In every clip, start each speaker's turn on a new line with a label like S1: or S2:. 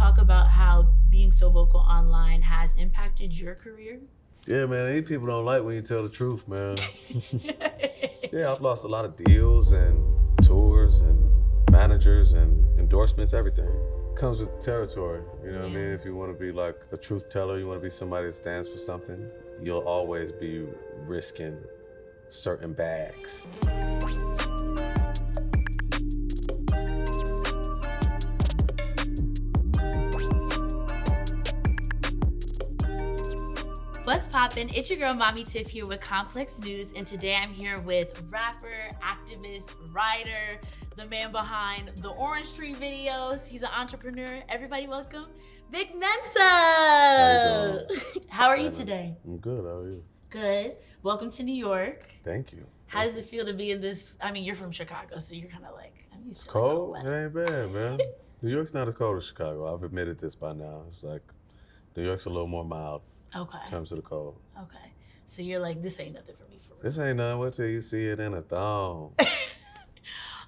S1: talk about how being so vocal online has impacted your career?
S2: Yeah, man, these people don't like when you tell the truth, man. Yeah, I've lost a lot of deals and tours and managers and endorsements, everything. Comes with the territory, you know what I mean? If you want to be like a truth teller, you want to be somebody that stands for something, you'll always be risking certain bags.
S1: What's poppin'? It's your girl Mami Tiff here with Complex News, and today I'm here with rapper, activist, writer, the man behind the Orange Tree videos. He's an entrepreneur. Everybody welcome Vic Mensa.
S2: How you doing?
S1: How are you today?
S2: I'm good, how are you?
S1: Good. Welcome to New York.
S2: Thank you.
S1: How does it feel to be in this? I mean, you're from Chicago, so you're kind of like, I'm used
S2: It's
S1: to
S2: cold?
S1: like,
S2: It ain't bad, man. New York's not as cold as Chicago. I've admitted this by now. It's like, New York's a little more mild.
S1: Okay.
S2: In terms of the cold.
S1: Okay. So you're like, this ain't nothing for me for real.
S2: This ain't nothing. Wait till you see it in a thong.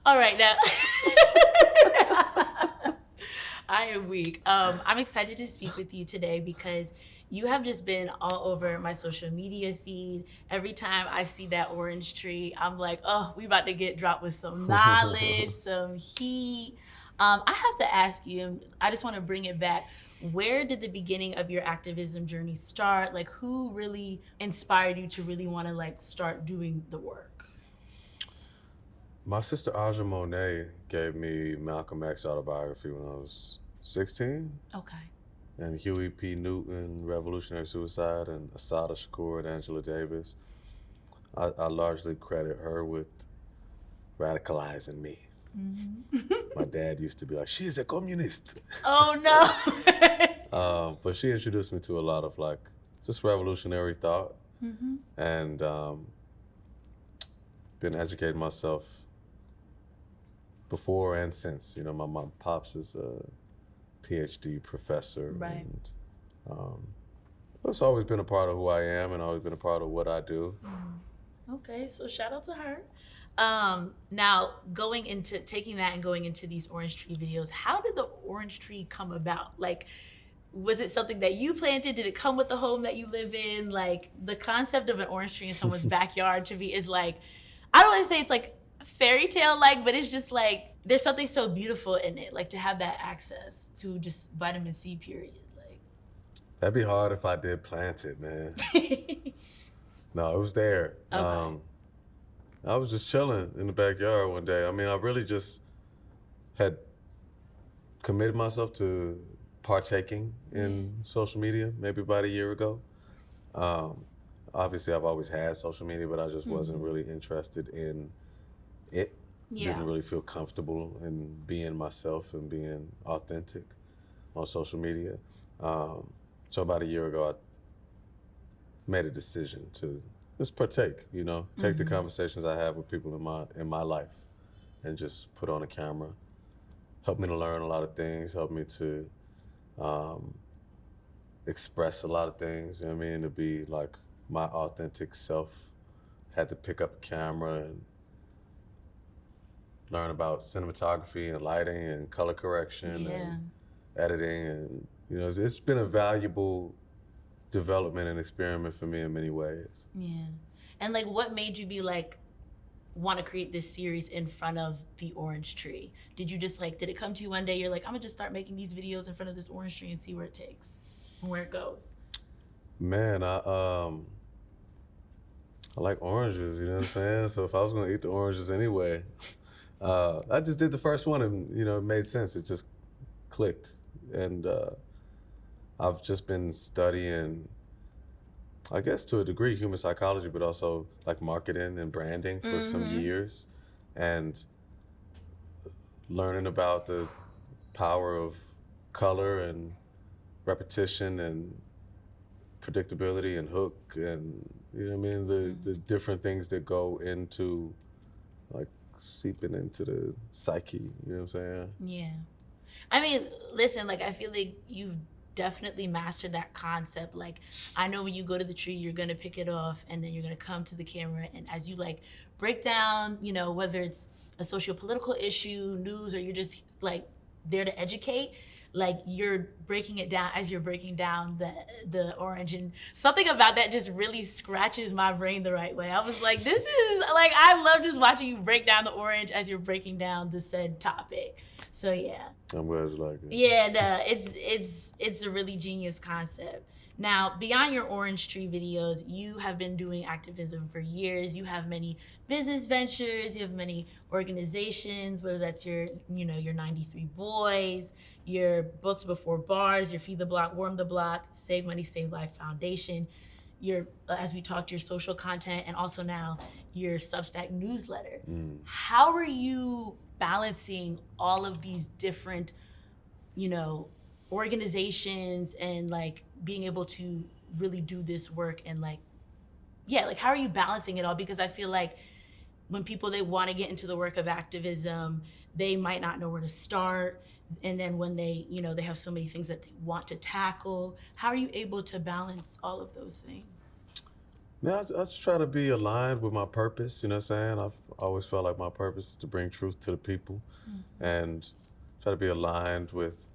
S1: All right, now. I am weak. I'm excited to speak with you today because you have just been all over my social media feed. Every time I see that orange tree, I'm like, oh, we about to get dropped with some knowledge, some heat. I have to ask you, I just want to bring it back. Where did the beginning of your activism journey start? Like, who really inspired you to really want to like start doing the work?
S2: My sister Aja Monet gave me Malcolm X autobiography when I was 16.
S1: Okay.
S2: And Huey P. Newton, Revolutionary Suicide, and Assata Shakur and Angela Davis. I largely credit her with radicalizing me. Mm-hmm. My dad used to be like, she's a communist.
S1: Oh no.
S2: But she introduced me to a lot of like just revolutionary thought, and been educating myself before and since. You know, my mom, pops is a PhD professor,
S1: right?
S2: And it's always been a part of who I am, and always been a part of what I do.
S1: Okay, so shout out to her. Now, taking that and going into these Orange Tree videos, how did the Orange Tree come about? Like, was it something that you planted? Did it come with the home that you live in? Like, the concept of an orange tree in someone's backyard to me is like, I don't want to say it's like fairy tale like, but it's just like, there's something so beautiful in it, like to have that access to just vitamin C, period. Like,
S2: that'd be hard if I did plant it, man. No, it was there.
S1: Okay.
S2: I was just chilling in the backyard one day. I mean, I really just had committed myself to partaking in social media maybe about a year ago. Obviously, I've always had social media, but I just wasn't really interested in it.
S1: Yeah.
S2: Didn't really feel comfortable in being myself and being authentic on social media. So about a year ago, I made a decision to just partake, you know, take the conversations I have with people in my life and just put on a camera. Helped me to learn a lot of things, helped me to express a lot of things, you know what I mean, to be like my authentic self. Had to pick up a camera and learn about cinematography and lighting and color correction and editing, and you know, it's been a valuable development and experiment for me in many ways.
S1: Yeah. And like, what made you be like, want to create this series in front of the orange tree? Did you just like, did it come to you one day, you're like, I'm gonna just start making these videos in front of this orange tree and see where it takes and where it goes?
S2: Man, I like oranges, you know what I'm saying? So if I was gonna eat the oranges anyway, I just did the first one and, you know, it made sense. It just clicked. And I've just been studying, I guess to a degree, human psychology, but also like marketing and branding for some years, and learning about the power of color and repetition and predictability and hook and, you know what I mean, the different things that go into like seeping into the psyche, you know what I'm saying?
S1: Yeah. I mean, listen, like, I feel like you've definitely mastered that concept. Like, I know when you go to the tree, you're gonna pick it off and then you're gonna come to the camera, and as you like break down, you know, whether it's a socio-political issue, news, or you're just like there to educate, like you're breaking it down as you're breaking down the orange, and something about that just really scratches my brain the right way. I was like, this is like, I love just watching you break down the orange as you're breaking down the said topic. So yeah.
S2: I'm glad you like it.
S1: Yeah, no, it's a really genius concept. Now, beyond your orange tree videos, you have been doing activism for years. You have many business ventures, you have many organizations, whether that's your 93 Boys, your Books Before Bars, your Feed the Block, Warm the Block, Save Money, Save Life Foundation, your, as we talked, your social content, and also now your Substack newsletter. How are you balancing all of these different, organizations, and like being able to really do this work, and like, yeah, like how are you balancing it all? Because I feel like when people, they want to get into the work of activism, they might not know where to start, and then when they have so many things that they want to tackle. How are you able to balance all of those things?
S2: Man, I just try to be aligned with my purpose, you know what I'm saying? I've always felt like my purpose is to bring truth to the people, and try to be aligned with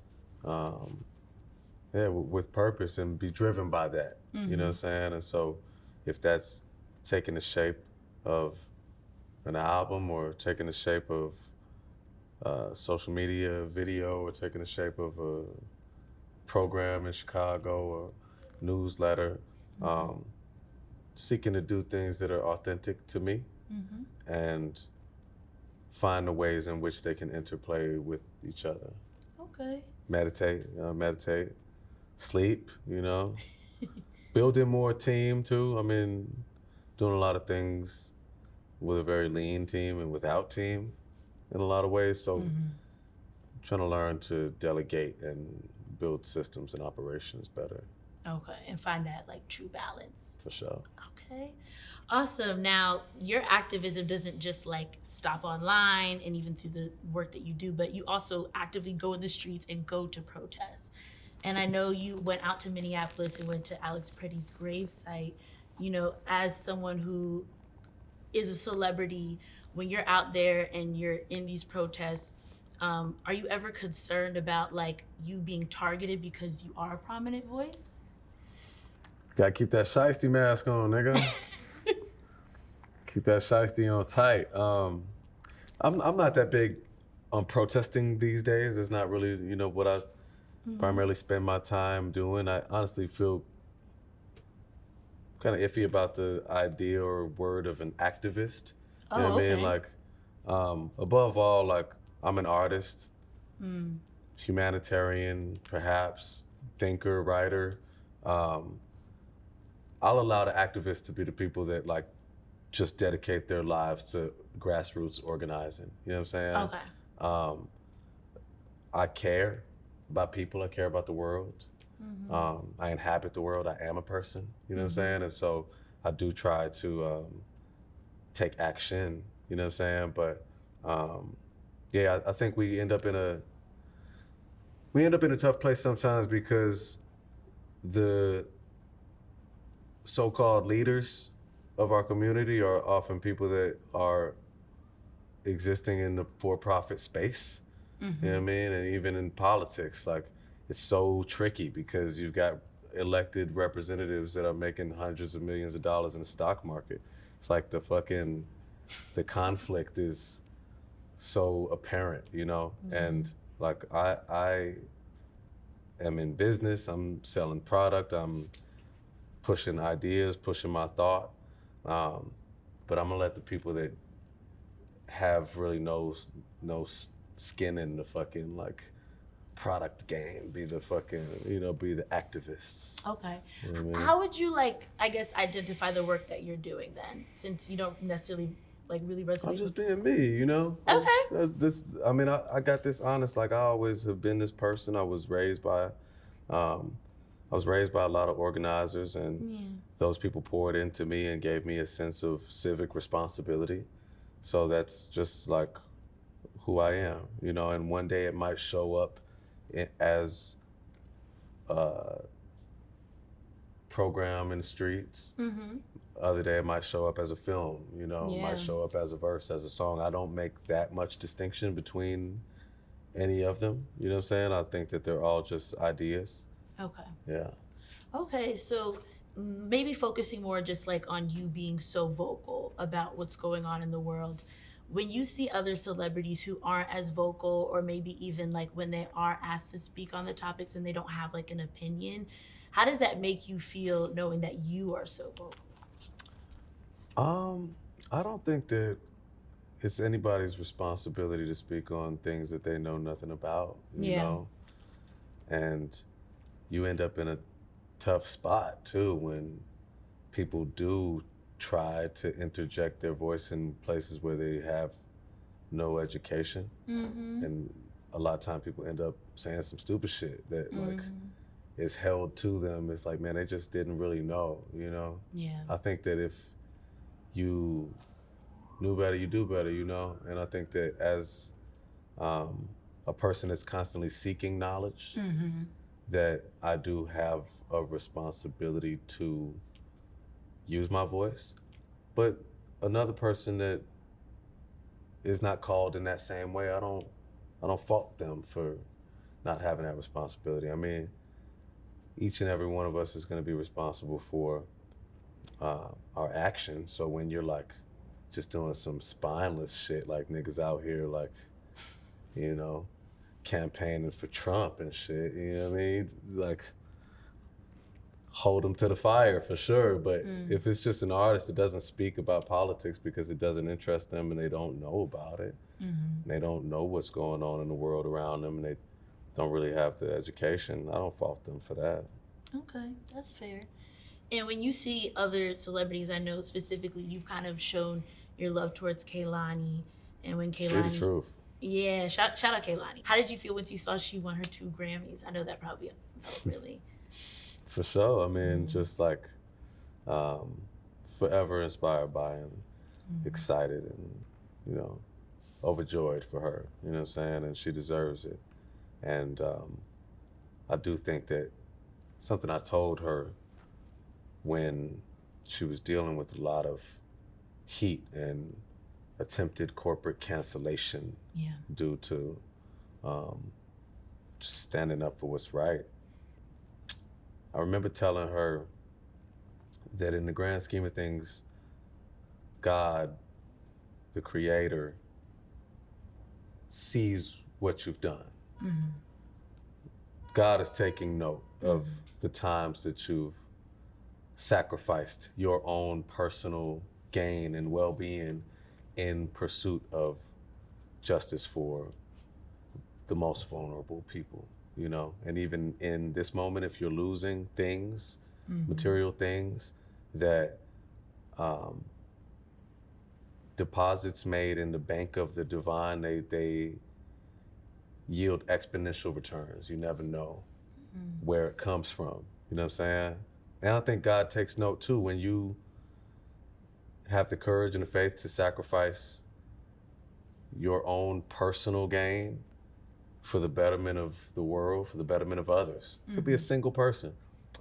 S2: with purpose and be driven by that, you know what I'm saying? And so if that's taking the shape of an album, or taking the shape of social media video, or taking the shape of a program in Chicago, or newsletter, seeking to do things that are authentic to me, and find the ways in which they can interplay with each other.
S1: Okay.
S2: Meditate, sleep, building more team too. I mean, doing a lot of things with a very lean team and without team in a lot of ways. So trying to learn to delegate and build systems and operations better.
S1: Okay, and find that like true balance.
S2: For sure.
S1: Okay, awesome. Now, your activism doesn't just like stop online and even through the work that you do, but you also actively go in the streets and go to protests. And I know you went out to Minneapolis and went to Alex Pretty's gravesite. As someone who is a celebrity, when you're out there and you're in these protests, are you ever concerned about like you being targeted because you are a prominent voice?
S2: Gotta keep that shiesty mask on, nigga. Keep that shiesty on tight. I'm not that big on protesting these days. It's not really, what I primarily spend my time doing. I honestly feel kind of iffy about the idea or word of an activist. You know what I mean? Like, above all, like, I'm an artist, humanitarian, perhaps, thinker, writer. I'll allow the activists to be the people that like just dedicate their lives to grassroots organizing. You know what I'm saying?
S1: Okay.
S2: I care about people. I care about the world. I inhabit the world. I am a person. You know what I'm saying? And so I do try to take action. You know what I'm saying? But I think we end up in a tough place sometimes because the so-called leaders of our community are often people that are existing in the for-profit space. You know what I mean? And even in politics, like, it's so tricky because you've got elected representatives that are making hundreds of millions of dollars in the stock market. It's like the conflict is so apparent, And like I am in business, I'm selling product, I'm pushing ideas, pushing my thought. But I'm gonna let the people that have really no skin in the fucking like product game be the fucking, be the activists.
S1: Okay.
S2: You know what I mean?
S1: How would you like, I guess, identify the work that you're doing then, since you don't necessarily like really resonate?
S2: I'm just being me,
S1: Okay.
S2: I got this honest, like I always have been this person. I was raised by a lot of organizers, and those people poured into me and gave me a sense of civic responsibility. So that's just like who I am, and one day it might show up as a program in the streets. Other day it might show up as a film, it might show up as a verse, as a song. I don't make that much distinction between any of them. You know what I'm saying? I think that they're all just ideas.
S1: Okay.
S2: Yeah.
S1: Okay, so maybe focusing more just like on you being so vocal about what's going on in the world. When you see other celebrities who aren't as vocal, or maybe even like when they are asked to speak on the topics and they don't have like an opinion, how does that make you feel knowing that you are so vocal?
S2: Um, I don't think that it's anybody's responsibility to speak on things that they know nothing about, you
S1: Yeah.
S2: know? And you end up in a tough spot too when people do try to interject their voice in places where they have no education.
S1: Mm-hmm.
S2: And a lot of time people end up saying some stupid shit that like
S1: Mm-hmm.
S2: is held to them. It's like, man, they just didn't really know, you know?
S1: Yeah.
S2: I think that if you knew better, you do better, you know? And I think that as um, a person that's constantly seeking knowledge,
S1: Mm-hmm.
S2: that I do have a responsibility to use my voice. But another person that is not called in that same way, I don't fault them for not having that responsibility. I mean, each and every one of us is going to be responsible for our actions. So when you're like just doing some spineless shit, like niggas out here, like, you know, campaigning for Trump and shit, you know what I mean? Like, hold them to the fire for sure. But if it's just an artist that doesn't speak about politics because it doesn't interest them and they don't know about it, and they don't know what's going on in the world around them, and they don't really have the education, I don't fault them for that.
S1: Okay, that's fair. And when you see other celebrities, I know specifically you've kind of shown your love towards Kehlani, and when
S2: She the
S1: Kehlani,
S2: truth.
S1: yeah, shout out Kehlani. How did you feel once you saw she won her 2 Grammys? I know that probably felt really.
S2: For sure. I mean, just like um, forever inspired by and excited and, you know, overjoyed for her, you know what I'm saying? And she deserves it. And I do think that something I told her when she was dealing with a lot of heat and attempted corporate cancellation
S1: Yeah.
S2: due to um, just standing up for what's right. I remember telling her that in the grand scheme of things, God, the creator, sees what you've done. God is taking note of the times that you've sacrificed your own personal gain and well-being in pursuit of justice for the most vulnerable people, you know? And even in this moment, if you're losing things, material things, that deposits made in the bank of the divine, they yield exponential returns. You never know where it comes from. You know what I'm saying? And I think God takes note too when you have the courage and the faith to sacrifice your own personal gain for the betterment of the world, for the betterment of others. It could be a single person.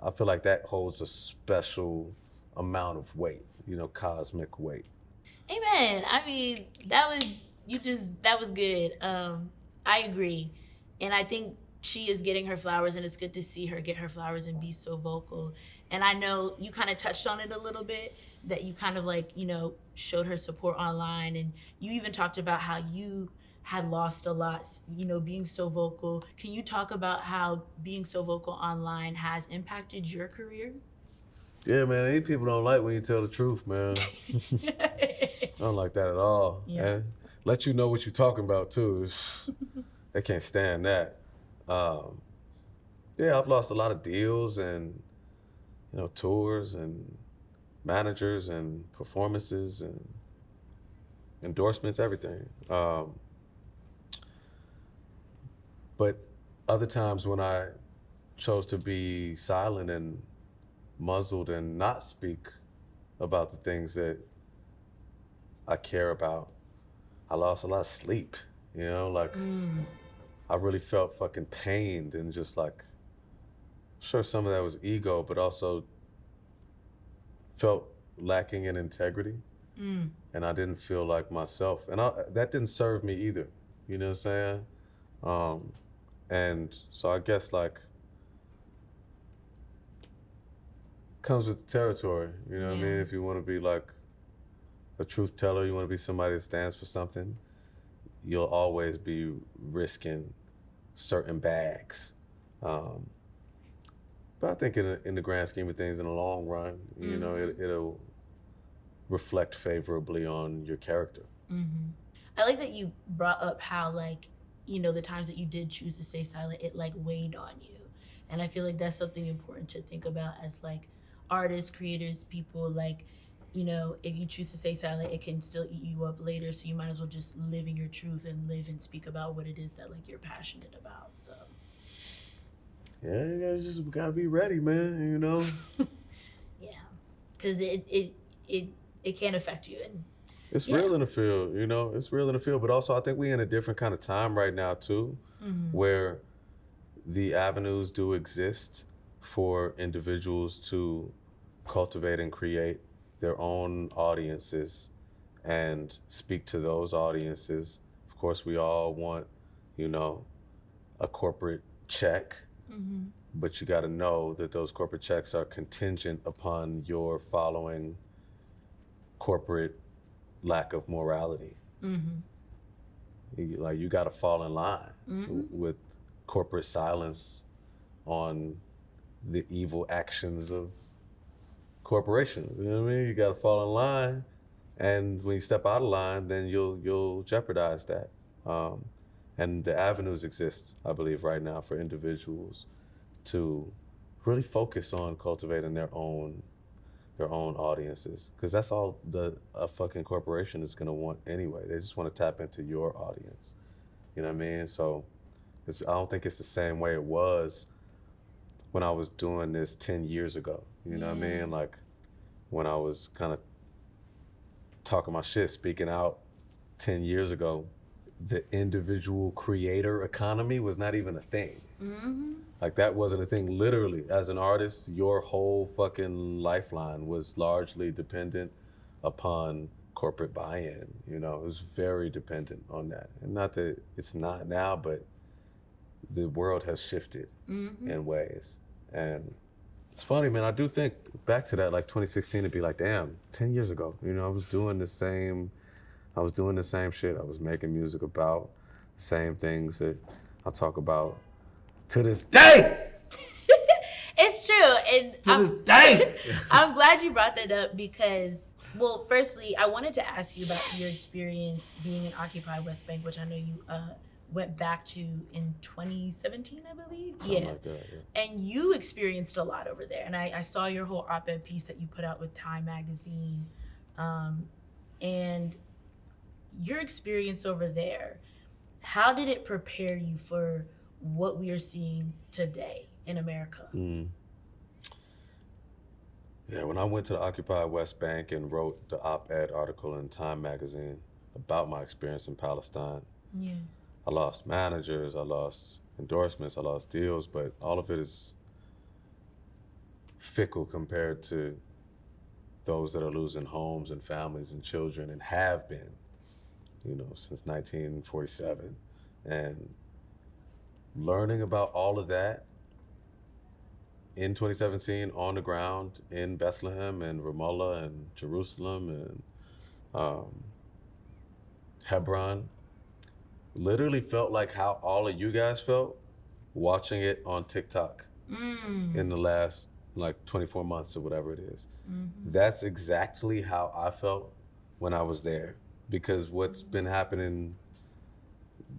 S2: I feel like that holds a special amount of weight, you know, cosmic weight.
S1: Amen. I mean, that was good. I agree. And I think she is getting her flowers, and it's good to see her get her flowers and be so vocal. And I know you kind of touched on it a little bit, that you kind of like, showed her support online, and you even talked about how you had lost a lot, being so vocal. Can you talk about how being so vocal online has impacted your career?
S2: Yeah, man, these people don't like when you tell the truth, man. I don't like that at all.
S1: Yeah.
S2: And let you know what you're talking about too. They can't stand that. Um, yeah, I've lost a lot of deals and, you know, tours and managers and performances and endorsements, everything. But other times when I chose to be silent and muzzled and not speak about the things that I care about, I lost a lot of sleep, you know, like I really felt fucking pained and just like, sure, some of that was ego, but also felt lacking in integrity. And I didn't feel like myself. And that didn't serve me either, you know what I'm saying? And so I guess like comes with the territory, you know what I mean? If you want to be like a truth teller, you want to be somebody that stands for something, you'll always be risking certain bags. Um, but I think in the grand scheme of things, in the long run, you know, it'll reflect favorably on your character.
S1: I like that you brought up how like, you know, the times that you did choose to stay silent, it like weighed on you. And I feel like that's something important to think about as like artists, creators, people like, you know, if you choose to stay silent, it can still eat you up later. So you might as well just live in your truth and live and speak about what it is that like you're passionate about. So
S2: Yeah, you gotta be ready, man, you know?
S1: yeah, because it can affect you. And
S2: It's
S1: yeah.
S2: real in the field, you know? It's real in the field, but also I think we in a different kind of time right now too, where the avenues do exist for individuals to cultivate and create their own audiences and speak to those audiences. Of course, we all want, you know, a corporate check, but you got to know that those corporate checks are contingent upon your following corporate lack of morality. You got to fall in line with corporate silence on the evil actions of corporations. You know what I mean? You got to fall in line, and when you step out of line, then you'll jeopardize that. And the avenues exist, I believe, right now for individuals to really focus on cultivating their own audiences, because that's all a fucking corporation is gonna want anyway. They just want to tap into your audience. You know what I mean? So I don't think it's the same way it was when I was doing this 10 years ago. You know what I mean? Like when I was kind of talking my shit, speaking out 10 years ago, the individual creator economy was not even a thing. Like that wasn't a thing. Literally, as an artist, your whole fucking lifeline was largely dependent upon corporate buy-in. You know, it was very dependent on that. And not that it's not now, but the world has shifted in ways. And it's funny, man. I do think back to that, like 2016, to be like, damn, 10 years ago, you know, I was doing the same shit. I was making music about the same things that I talk about to this day.
S1: It's true. And
S2: To this day.
S1: I'm glad you brought that up because, well, firstly, I wanted to ask you about your experience being in Occupy West Bank, which I know you went back to in 2017, I believe.
S2: Something like that, yeah.
S1: And you experienced a lot over there. And I saw your whole op-ed piece that you put out with Time Magazine. And your experience over there, how did it prepare you for what we are seeing today in America?
S2: Yeah, when I went to the Occupy West Bank and wrote the op-ed article in Time Magazine about my experience in Palestine, I lost managers, I lost endorsements, I lost deals, but all of it is fickle compared to those that are losing homes and families and children and have been, you know, since 1947. And learning about all of that in 2017 on the ground in Bethlehem and Ramallah and Jerusalem and Hebron literally felt like how all of you guys felt watching it on TikTok in the last like 24 months or whatever it is. That's exactly how I felt when I was there, because what's been happening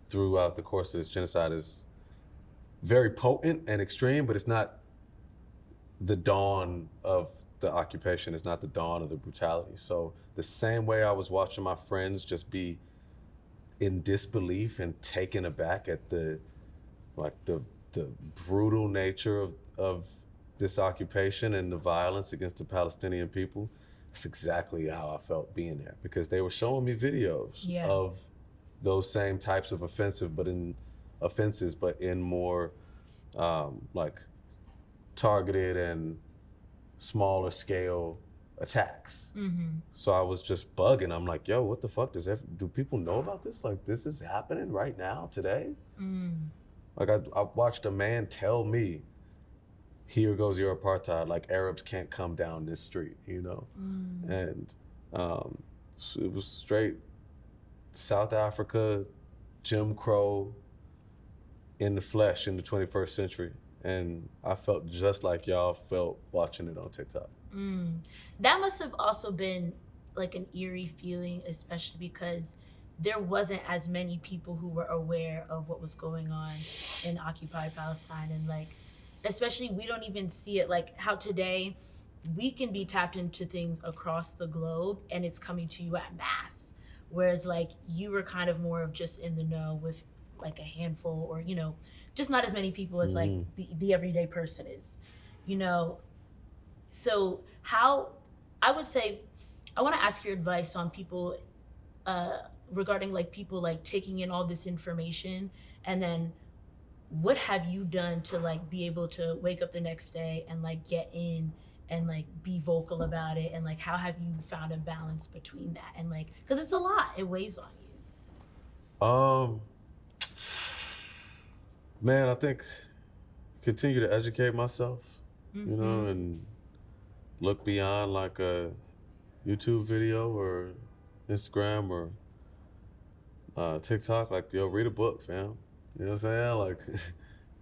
S2: throughout the course of this genocide is very potent and extreme, but it's not the dawn of the occupation. It's not the dawn of the brutality. So the same way I was watching my friends just be in disbelief and taken aback at the brutal nature of this occupation and the violence against the Palestinian people, that's exactly how I felt being there, because they were showing me videos of those same types of offenses, but in more like targeted and smaller scale attacks.
S1: Mm-hmm.
S2: So I was just bugging. I'm like, yo, what the fuck? Do people know about this? Like, this is happening right now, today? Like, I watched a man tell me, here goes your apartheid, like Arabs can't come down this street, you know? And so it was straight South Africa, Jim Crow in the flesh in the 21st century. And I felt just like y'all felt watching it on TikTok.
S1: That must have also been like an eerie feeling, especially because there wasn't as many people who were aware of what was going on in occupied Palestine. And like, especially we don't even see it like how today we can be tapped into things across the globe and it's coming to you at mass. Whereas like you were kind of more of just in the know with like a handful or, you know, just not as many people as like the everyday person is, you know. So how, I would say, I want to ask your advice on people regarding like people like taking in all this information, and then what have you done to like be able to wake up the next day and like get in and like be vocal about it, and like how have you found a balance between that and like, because it's a lot, it weighs on you.
S2: Man, I think continue to educate myself, you know, and look beyond like a YouTube video or Instagram or TikTok. Like, yo, read a book, fam. You know what I'm saying? Like,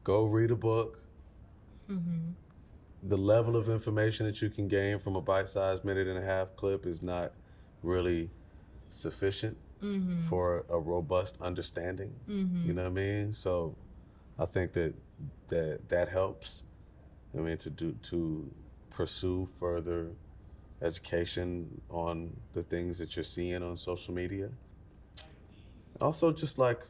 S2: go read a book. The level of information that you can gain from a bite-sized minute and a half clip is not really sufficient for a robust understanding. You know what I mean? So I think that helps. I mean, to pursue further education on the things that you're seeing on social media. Also, just like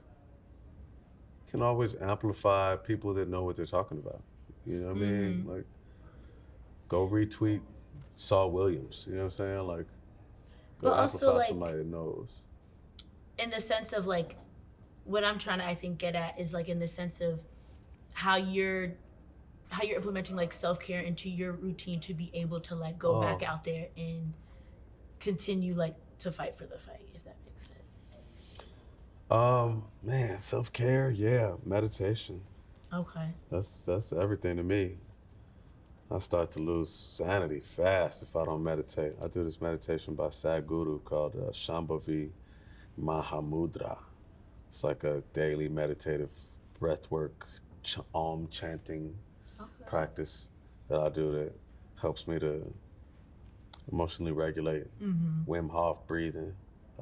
S2: can always amplify people that know what they're talking about. You know what I mean? Like, go retweet Saul Williams. You know what I'm saying? Like, go
S1: But also
S2: amplify
S1: like
S2: somebody that knows.
S1: in the sense of like what I'm trying to I think get at is like in the sense of how you're implementing like self-care into your routine to be able to like go back out there and continue like to fight for the fight, if that makes sense.
S2: Man, self-care, yeah, meditation.
S1: Okay.
S2: That's everything to me. I start to lose sanity fast if I don't meditate. I do this meditation by Sadhguru called Shambhavi Mahamudra. It's like a daily meditative breathwork, om chanting practice that I do that helps me to emotionally regulate. Wim Hof breathing,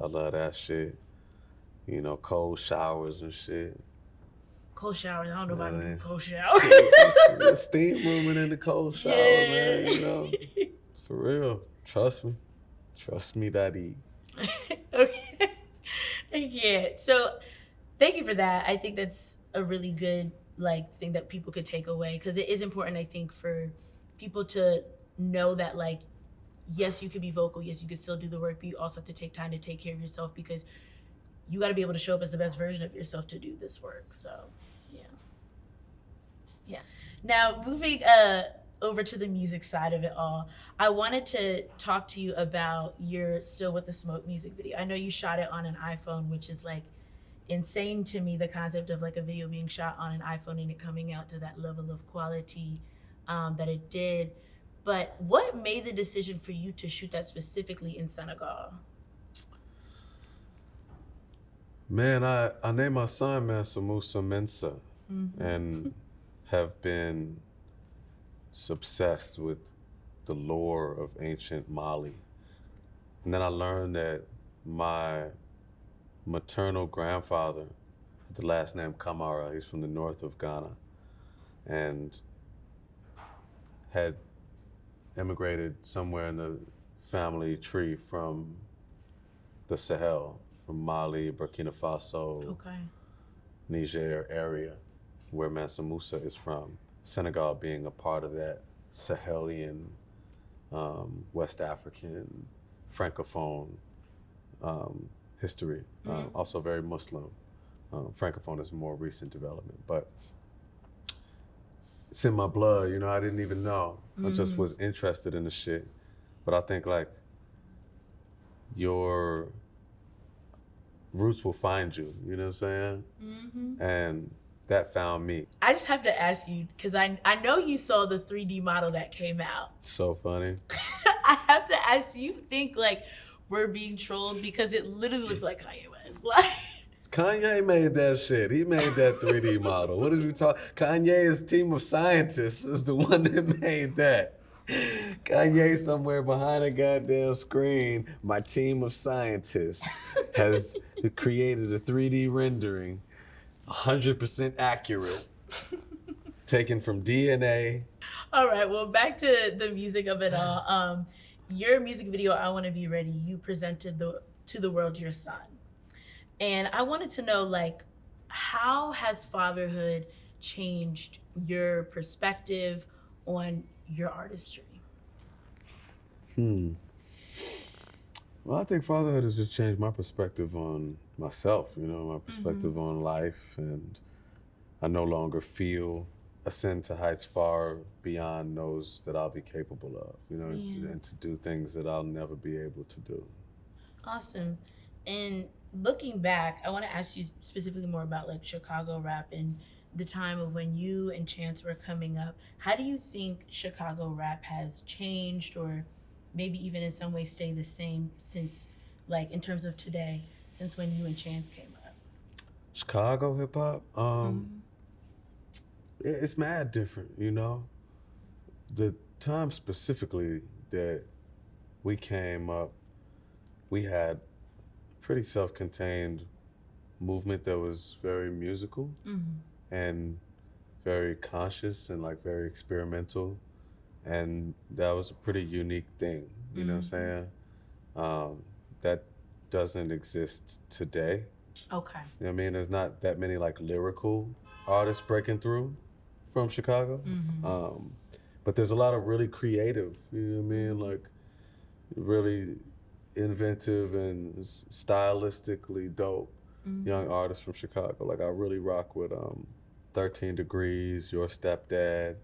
S2: I love that shit. You know, cold showers and shit.
S1: Cold showers. I don't know if I can do cold showers.
S2: Steam rooming in the cold shower, man. You know, for real. Trust me, daddy.
S1: Okay. Yeah. So, thank you for that. I think that's a really good like thing that people could take away, because it is important, I think, for people to know that like, yes, you could be vocal, yes, you could still do the work, but you also have to take time to take care of yourself, because you got to be able to show up as the best version of yourself to do this work. So, yeah. Now, moving over to the music side of it all, I wanted to talk to you about your Still With the Smoke music video. I know you shot it on an iPhone, which is like insane to me, the concept of like a video being shot on an iPhone and it coming out to that level of quality that it did. But what made the decision for you to shoot that specifically in Senegal?
S2: Man, I named my son Mansa Musa Mensa, and have been obsessed with the lore of ancient Mali. And then I learned that my maternal grandfather had the last name Kamara. He's from the north of Ghana and had immigrated somewhere in the family tree from the Sahel, from Mali, Burkina Faso, Niger area, where Mansa Musa is from. Senegal being a part of that Sahelian, West African, Francophone history. Also very Muslim. Francophone is a more recent development, but it's in my blood, you know, I didn't even know. I just was interested in the shit. but I think like your roots will find you. You know what I'm saying?
S1: Mm-hmm.
S2: And that found me.
S1: I just have to ask you because I know you saw the 3D model that came out.
S2: So funny.
S1: I have to ask, do you think like we're being trolled because it literally looks like Kanye West? Like
S2: Kanye made that shit. He made that 3D model. What did we talk? Kanye's team of scientists is the one that made that. Kanye somewhere behind a goddamn screen, my team of scientists has created a 3D rendering, 100% accurate, taken from DNA.
S1: all right, well, back to the music of it all. Your music video, I Want to Be Ready, you presented to the world your son. And I wanted to know, like, how has fatherhood changed your perspective on your artistry?
S2: Well, I think fatherhood has just changed my perspective on myself, you know, my perspective on life. And I no longer feel ascend to heights far beyond those that I'll be capable of, you know, and to do things that I'll never be able to do.
S1: Awesome. And looking back, I want to ask you specifically more about like Chicago rap and the time of when you and Chance were coming up. How do you think Chicago rap has changed or maybe even in some way stayed the same since, like, in terms of today, since when you and Chance came up?
S2: Chicago hip hop, it's mad different, you know. The time specifically that we came up, we had pretty self-contained movement that was very musical and very conscious and like very experimental, and that was a pretty unique thing. You know what I'm saying? That doesn't exist today.
S1: Okay.
S2: You know what I mean? There's not that many like lyrical artists breaking through from Chicago. But there's a lot of really creative, you know what I mean? Like really inventive and stylistically dope young artists from Chicago. Like I really rock with 13 Degrees, Your Stepdad.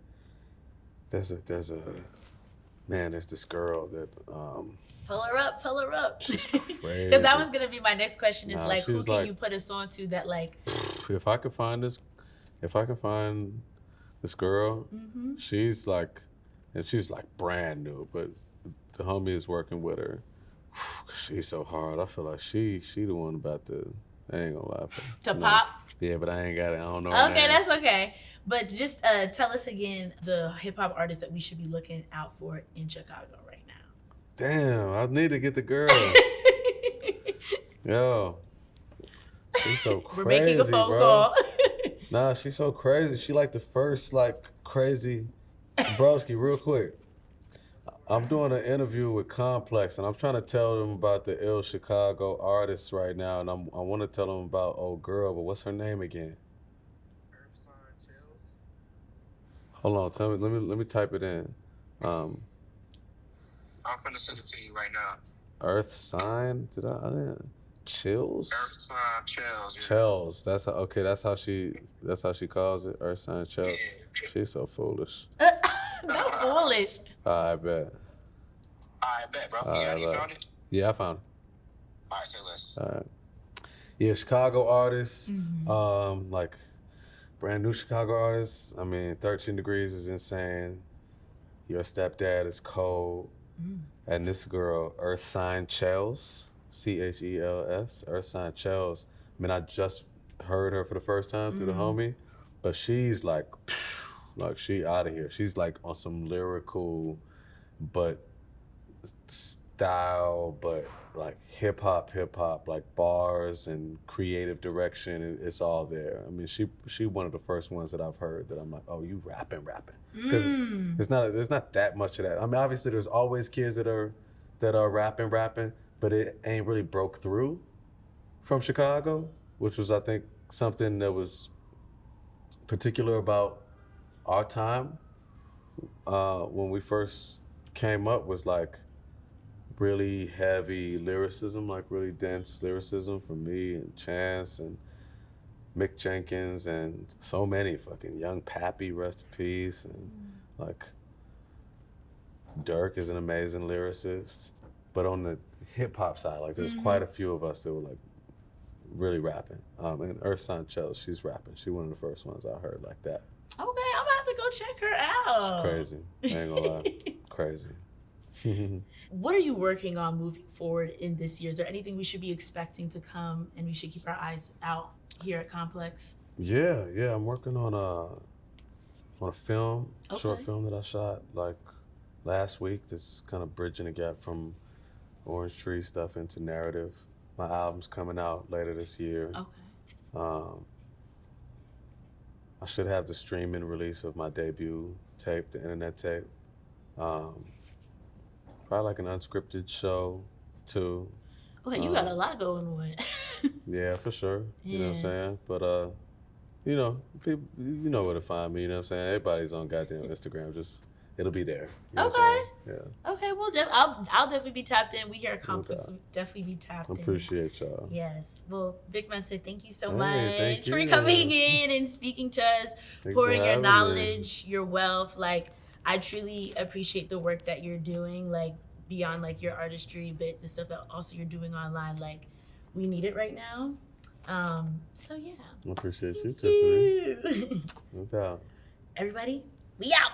S2: There's this girl that
S1: Pull her up.
S2: she's
S1: Because
S2: crazy.
S1: that was gonna be my next question. Is
S2: Nah,
S1: like, who
S2: she's
S1: can
S2: like-
S1: you put us on to that like?
S2: if I could find this girl, she's like, and she's like brand new, but the homie is working with her. She's so hard. I feel like she the one about to. I ain't gonna lie.
S1: To pop?
S2: Yeah, but I ain't got it. I don't know. her
S1: Okay,
S2: name.
S1: that's okay. But just tell us again the hip hop artists that we should be looking out for in Chicago right now.
S2: Damn, I need to get the girl. Yo, she's so crazy,
S1: We're making a phone
S2: bro.
S1: call.
S2: Nah, she's so crazy. She like the first like crazy broski. Real quick, I'm doing an interview with Complex, and I'm trying to tell them about the ill Chicago artists right now, and I want to tell them about old girl, but what's her name again? Hold on, tell me. Let me type it in.
S3: I'm finna send it to you right now.
S2: Earth sign? I didn't. Chills?
S3: Earth sign chills. Yeah.
S2: Chels. That's how. Okay, that's how she calls it. Earth sign Chels.
S3: Yeah.
S2: She's so foolish.
S1: No foolish.
S2: I bet.
S3: I bet, bro. You found it?
S2: Yeah, I found it.
S3: All right, say less.
S2: All right. Yeah, Chicago artists. Like brand new Chicago artists. I mean, 13 Degrees is insane. Your Stepdad is cold. And this girl, Earth Sign Chels, Chels, Earth Sign Chels. I mean, I just heard her for the first time through the homie, but she's like she out of here. She's like on some lyrical, but style, but like hip hop, like bars and creative direction. It's all there. I mean, she one of the first ones that I've heard that I'm like, oh, you rapping, because there's not that much of that. I mean, obviously there's always kids that are rapping, but it ain't really broke through from Chicago, which was I think something that was particular about our time when we first came up, was like really heavy lyricism, like really dense lyricism from me and Chance and Mick Jenkins and so many fucking Young Pappy, rest in peace, and like Dirk is an amazing lyricist. But on the hip hop side, like there's quite a few of us that were like really rapping. And Ursan Chell, she's rapping. She one of the first ones I heard like that.
S1: Okay, I'm gonna have to go check her out.
S2: She's crazy. I ain't gonna lie. Crazy.
S1: What are you working on moving forward in this year? Is there anything we should be expecting to come and we should keep our eyes out here at Complex?
S2: Yeah, I'm working on a film, short film that I shot like last week. That's kind of bridging the gap from Orange Tree stuff into narrative. My album's coming out later this year.
S1: Okay.
S2: I should have the streaming release of my debut tape, the internet tape. Probably like an unscripted show too.
S1: Okay, you got a lot going on.
S2: Yeah, for sure. You know what I'm saying? But you know, people, you know where to find me. You know what I'm saying? Everybody's on goddamn Instagram. Just it'll be there. You know what I'm saying? Yeah.
S1: Okay, well, I'll definitely be tapped in. We here at Complex, will definitely be tapped in.
S2: Appreciate y'all.
S1: Yes. Well, Vic Mensa, thank you so
S2: Hey,
S1: much for coming in and speaking to us, pouring your knowledge, your wealth. Like, I truly appreciate the work that you're doing, like, beyond, like, your artistry, but the stuff that also you're doing online. Like, we need it right now. So, yeah.
S2: I appreciate you,
S1: Thank you.
S2: Tiffany. No doubt.
S1: Everybody, we out.